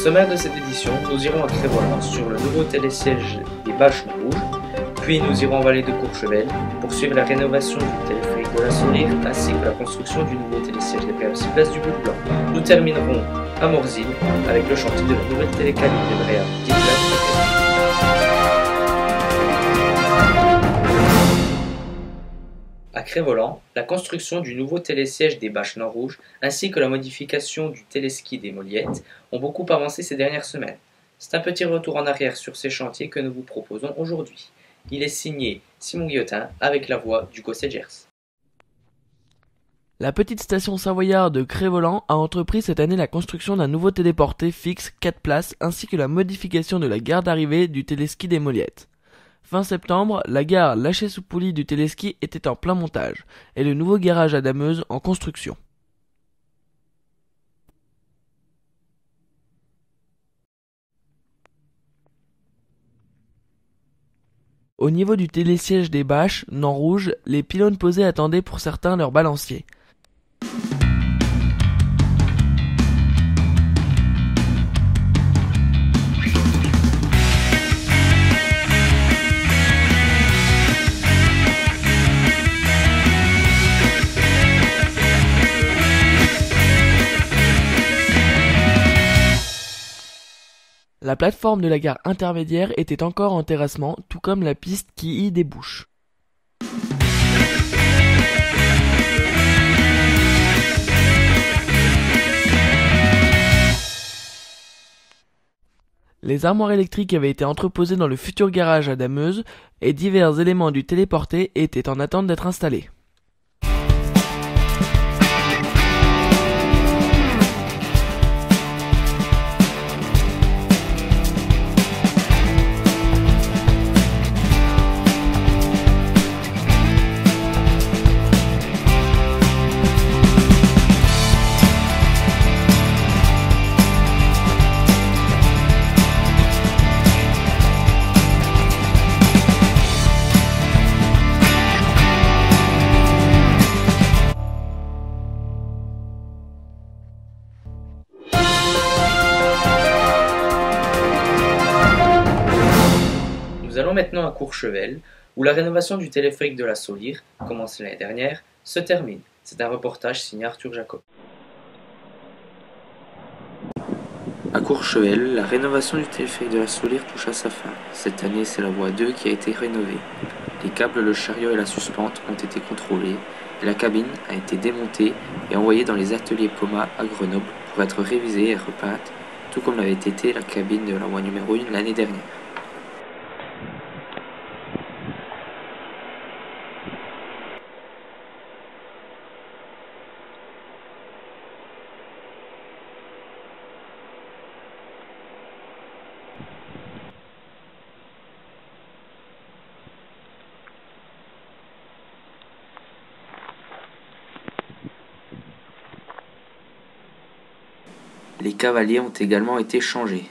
sommaire de cette édition, nous irons à Crévolant sur le nouveau télésiège des Bâches Rouges, puis nous irons en vallée de Courchevel pour suivre la rénovation du téléphérique de la Saulière ainsi que la construction du nouveau télésiège des Bréa 6 Place du Bouc-Blanc. Nous terminerons à Morzine avec le chantier de la nouvelle télécabine de Bréa 10 Place. À Crévolant, la construction du nouveau télésiège des Bâches Nord-Rouge ainsi que la modification du téléski des Moliettes ont beaucoup avancé ces dernières semaines. C'est un petit retour en arrière sur ces chantiers que nous vous proposons aujourd'hui. Il est signé Simon Guillotin avec la voix d'Hugo Segers. La petite station savoyarde de Crévolant a entrepris cette année la construction d'un nouveau téléporté fixe 4 places ainsi que la modification de la gare d'arrivée du téléski des Moliettes. Fin septembre, la gare lâchée sous poulie du téléski était en plein montage et le nouveau garage à Dameuse en construction. Au niveau du télésiège des Bâches, Nord-Rouge, les pylônes posés attendaient pour certains leur balancier. La plateforme de la gare intermédiaire était encore en terrassement, tout comme la piste qui y débouche. Les armoires électriques avaient été entreposées dans le futur garage à Dameuse et divers éléments du téléporté étaient en attente d'être installés. Nous allons maintenant à Courchevel, où la rénovation du téléphérique de la Saulière, commencée l'année dernière, se termine. C'est un reportage signé Arthur Jacob. À Courchevel, la rénovation du téléphérique de la Saulière touche à sa fin. Cette année, c'est la voie 2 qui a été rénovée. Les câbles, le chariot et la suspente ont été contrôlés, et la cabine a été démontée et envoyée dans les ateliers Poma à Grenoble pour être révisée et repeinte, tout comme l'avait été la cabine de la voie numéro 1 l'année dernière. Les cavaliers ont également été changés.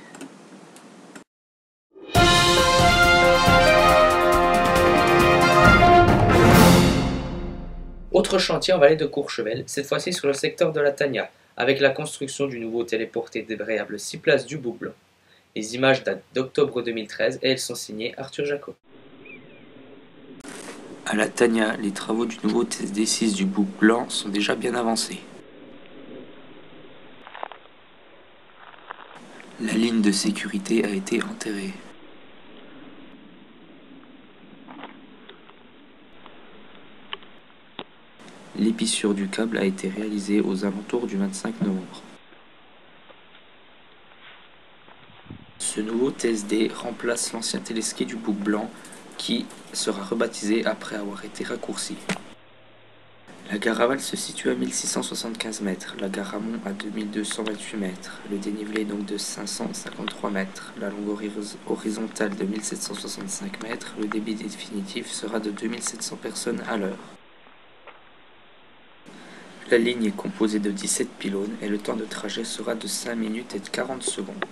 Autre chantier en vallée de Courchevel, cette fois-ci sur le secteur de la Tania, avec la construction du nouveau téléporté débrayable 6 places du Bouc-Blanc. Les images datent d'octobre 2013 et elles sont signées Arthur Jacob. À la Tania, les travaux du nouveau TSD6 du Bouc-Blanc sont déjà bien avancés. La ligne de sécurité a été enterrée. L'épissure du câble a été réalisée aux alentours du 25 novembre. Ce nouveau TSD remplace l'ancien téléski du Bouc-Blanc qui sera rebaptisé après avoir été raccourci. La gare aval se situe à 1675 mètres, la gare amont à 2228 mètres, le dénivelé est donc de 553 mètres, la longueur horizontale de 1765 mètres, le débit définitif sera de 2700 personnes à l'heure. La ligne est composée de 17 pylônes et le temps de trajet sera de 5 minutes et de 40 secondes.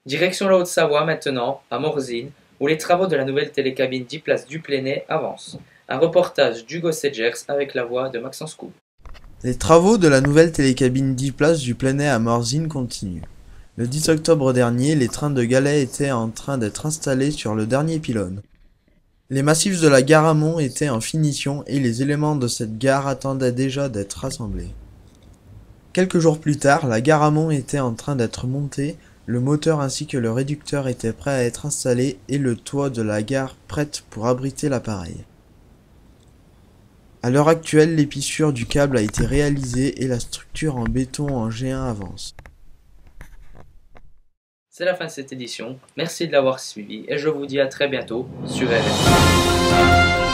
Direction la Haute-Savoie maintenant, à Morzine, où les travaux de la nouvelle télécabine 10 places du Plénay avancent. Un reportage d'Hugo Segers avec la voix de Maxence Coub. Les travaux de la nouvelle télécabine 10 places du Planet à Morzine continuent. Le 10 octobre dernier, les trains de galets étaient en train d'être installés sur le dernier pylône. Les massifs de la gare amont étaient en finition et les éléments de cette gare attendaient déjà d'être rassemblés. Quelques jours plus tard, la gare amont était en train d'être montée, le moteur ainsi que le réducteur étaient prêts à être installés et le toit de la gare prête pour abriter l'appareil. À l'heure actuelle, l'épissure du câble a été réalisée et la structure en béton en G1 avance. C'est la fin de cette édition, merci de l'avoir suivi et je vous dis à très bientôt sur RFI.